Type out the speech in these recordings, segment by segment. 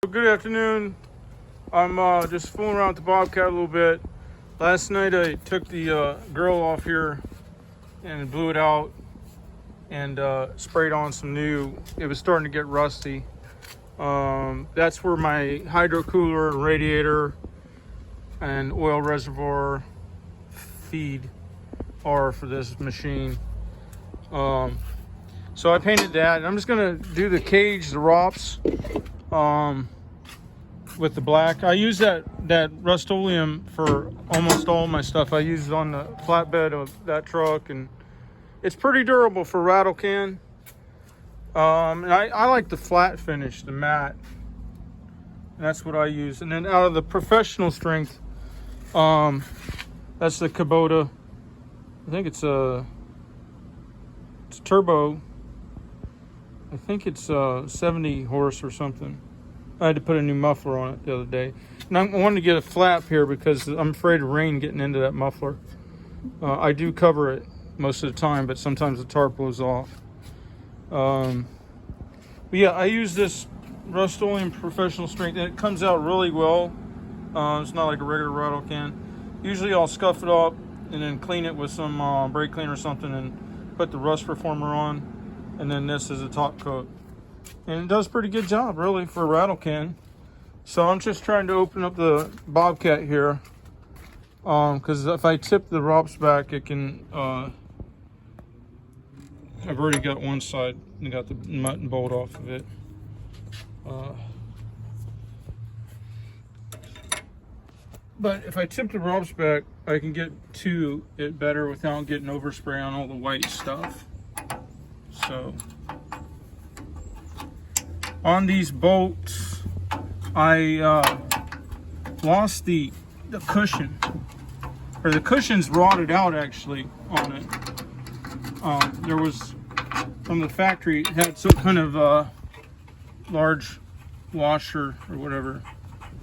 Good afternoon. I'm just fooling around with the Bobcat a little bit. Last night I took the grill off here and blew it out and sprayed on some new. It was starting to get rusty. That's where my hydro cooler, radiator, and oil reservoir feed are for this machine. So I painted that, and I'm just gonna do the cage, the ROPS, with the black. I use that Rust-Oleum for almost all my stuff. I use it on the flatbed of that truck, and it's pretty durable for rattle can. And I like the flat finish, the matte. And that's what I use. And then out of the professional strength, that's the Kubota. I think it's turbo. I think it's 70 horse or something. I had to put a new muffler on it the other day. And I wanted to get a flap here because I'm afraid of rain getting into that muffler. I do cover it most of the time, but sometimes the tarp blows off. But yeah, I use this Rust-Oleum professional strength, and it comes out really well. It's not like a regular rattle can. Usually I'll scuff it up and then clean it with some brake cleaner or something and put the rust reformer on. And then this is a top coat. And it does a pretty good job, really, for a rattle can. So I'm just trying to open up the Bobcat here. Because if I tip the ROPS back, it can... I've already got one side and got the nut and bolt off of it. But if I tip the ROPS back, I can get to it better without getting overspray on all the white stuff. So on these bolts, I lost the cushion, or the cushion's rotted out actually on it. There was, from the factory, it had some kind of large washer or whatever.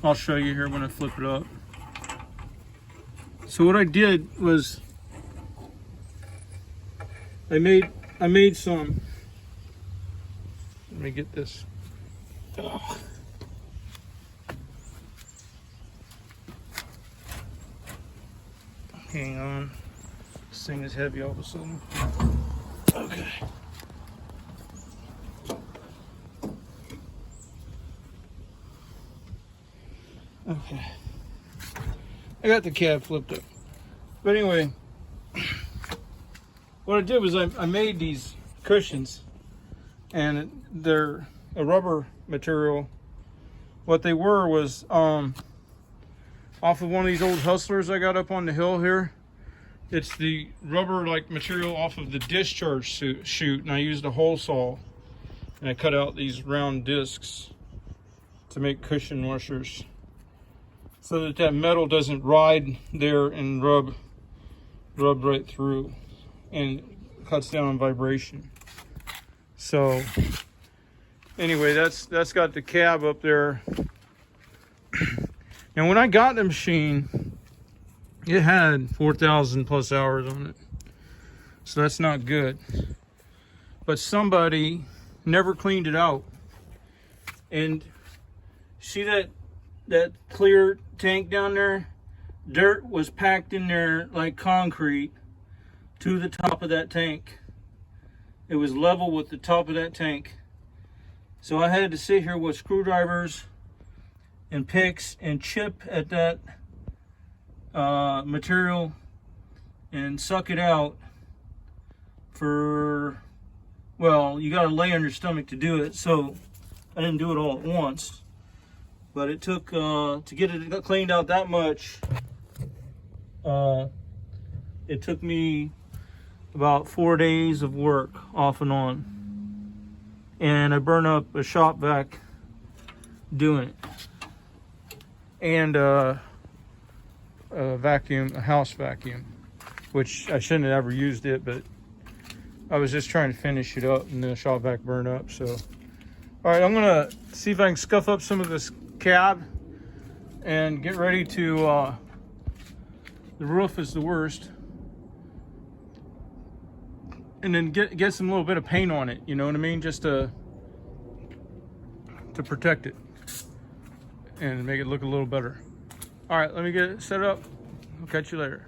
I'll show you here when I flip it up. So what I did was I made some. Let me get this. Oh. Hang on. This thing is heavy all of a sudden. Okay. Okay. I got the cab flipped up. But anyway, what I did was I made these cushions, and they're a rubber material. What they were was off of one of these old Hustlers I got up on the hill here. It's the rubber like material off of the discharge chute, and I used a hole saw and I cut out these round discs to make cushion washers so that that metal doesn't ride there and rub right through, and cuts down on vibration. So anyway, that's got the cab up there. And when I got the machine, it had 4,000 plus hours on it. So that's not good. But somebody never cleaned it out. And see that clear tank down there? Dirt was packed in there like concrete to the top of that tank. It was level with the top of that tank. So I had to sit here with screwdrivers and picks and chip at that material and suck it out for, well, you gotta lay on your stomach to do it. So I didn't do it all at once, but it took, to get it cleaned out that much, it took me about 4 days of work off and on. And I burned up a shop vac doing it. And a house vacuum, which I shouldn't have ever used it, but I was just trying to finish it up, and the shop vac burned up. So, all right, I'm gonna see if I can scuff up some of this cab and get ready to, the roof is the worst, and then get some little bit of paint on it, you know what I mean, just to protect it. and make it look a little better. All right, let me get it set up. I'll catch you later.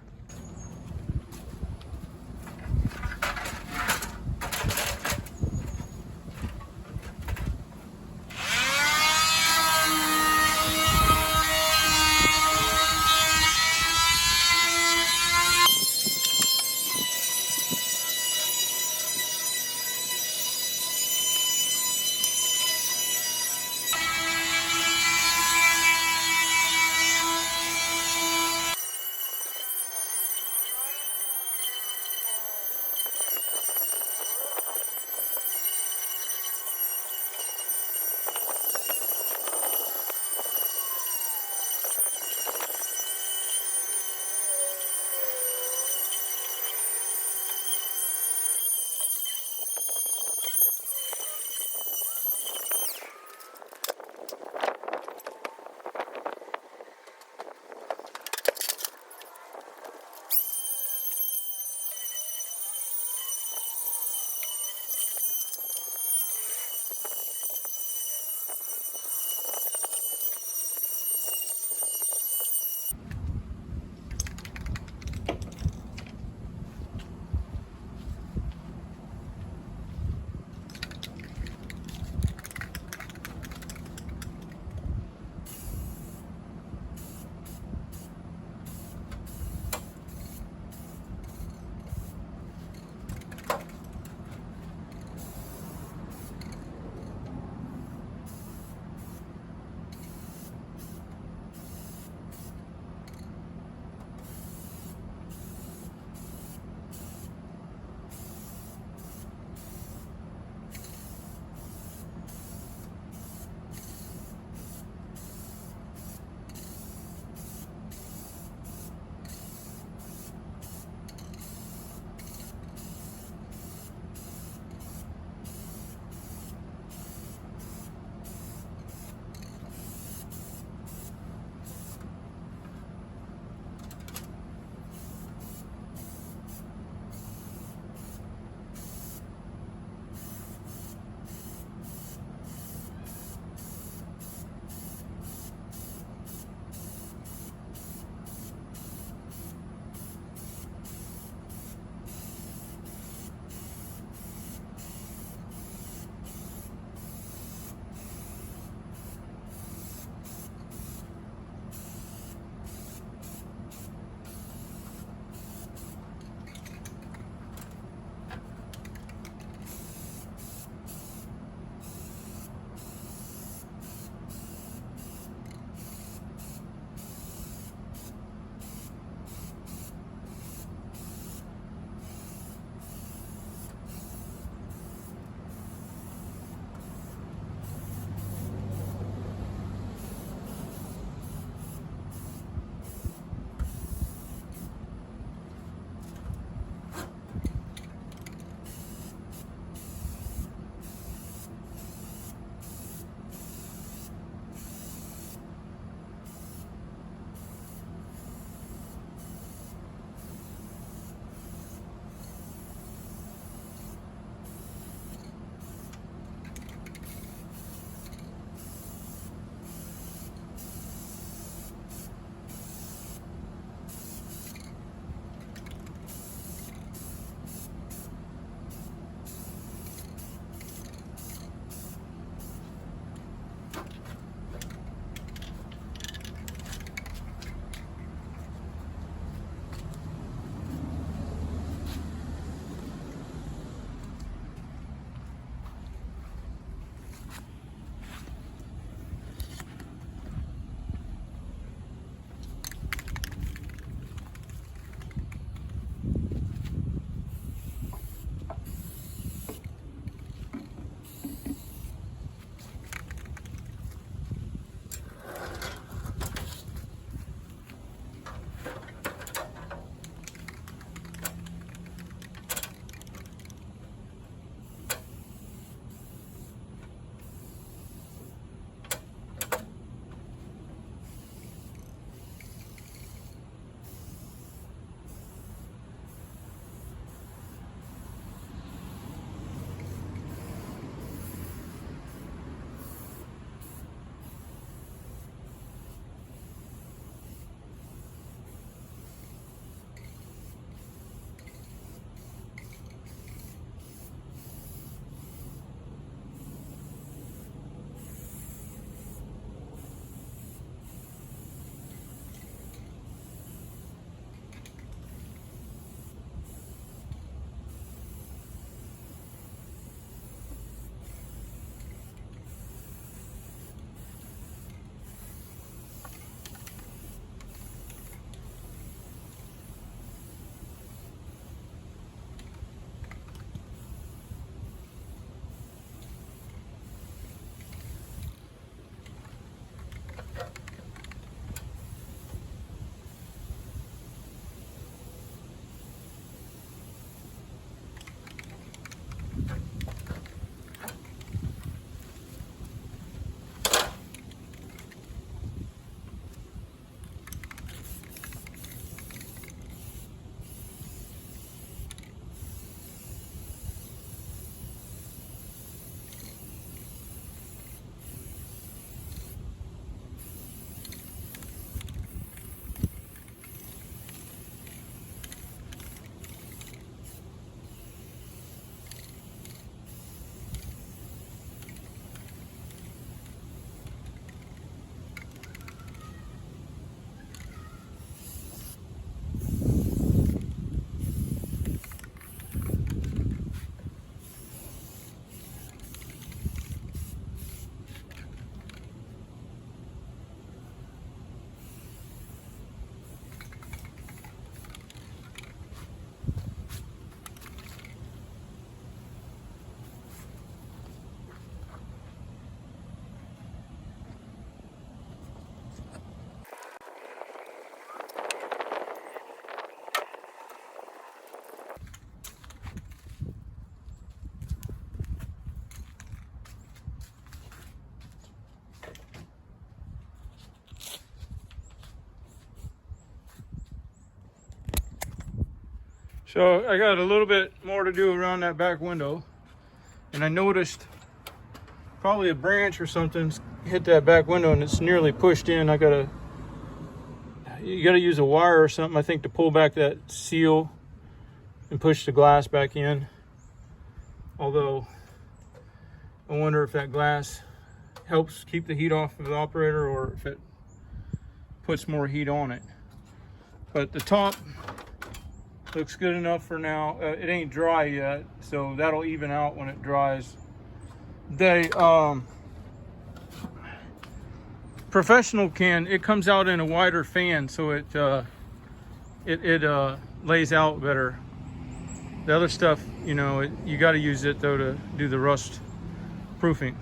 So I got a little bit more to do around that back window, and I noticed probably a branch or something hit that back window and it's nearly pushed in. You gotta use a wire or something, I think, to pull back that seal and push the glass back in. Although I wonder if that glass helps keep the heat off of the operator or if it puts more heat on it. But the top looks good enough for now. It ain't dry yet, so that'll even out when it dries. Professional can, it comes out in a wider fan, so it lays out better. The other stuff, you know, you got to use it though to do the rust proofing.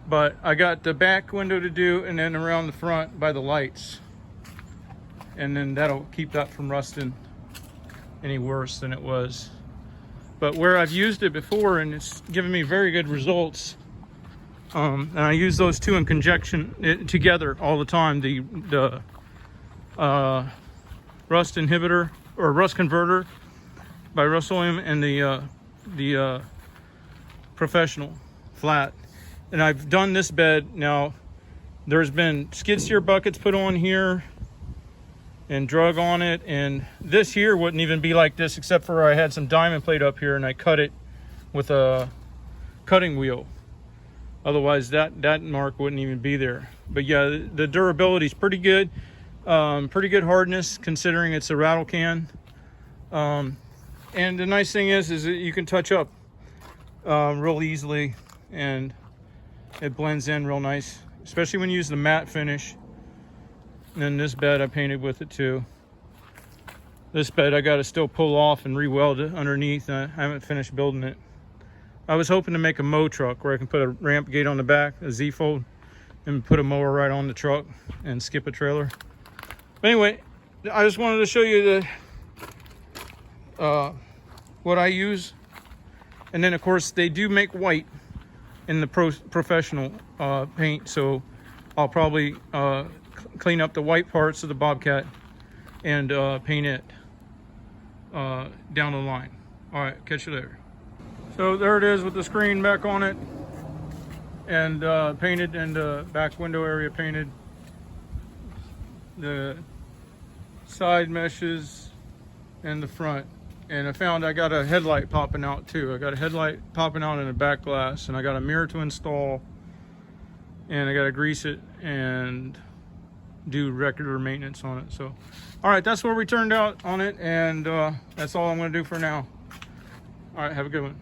But I got the back window to do, and then around the front by the lights, and then that'll keep that from rusting any worse than it was. But where I've used it before and it's given me very good results, and I use those two in conjunction together all the time, the rust inhibitor or rust converter by Rust-Oleum and the professional flat. And I've done this bed. Now there's been skid steer buckets put on here and drug on it, and this here wouldn't even be like this except for I had some diamond plate up here and I cut it with a cutting wheel. Otherwise that mark wouldn't even be there. But yeah, the durability is pretty good. Pretty good hardness considering it's a rattle can. And the nice thing is that you can touch up real easily, and it blends in real nice, especially when you use the matte finish. And then this bed I painted with it too. This bed I got to still pull off and re-weld it underneath. I haven't finished building it. I was hoping to make a mow truck where I can put a ramp gate on the back, a Z-fold, and put a mower right on the truck and skip a trailer. But anyway, I just wanted to show you what I use. And then of course they do make white in the professional paint, so I'll probably clean up the white parts of the Bobcat and paint it down the line. All right, catch you later. So there it is with the screen back on it and painted, and the back window area painted. The side meshes and the front. And I found I got a headlight popping out too. I got a headlight popping out in the back glass, and I got a mirror to install, and I got to grease it and do regular maintenance on it. So all right, that's where we turned out on it, and that's all I'm going to do for now. All right, have a good one.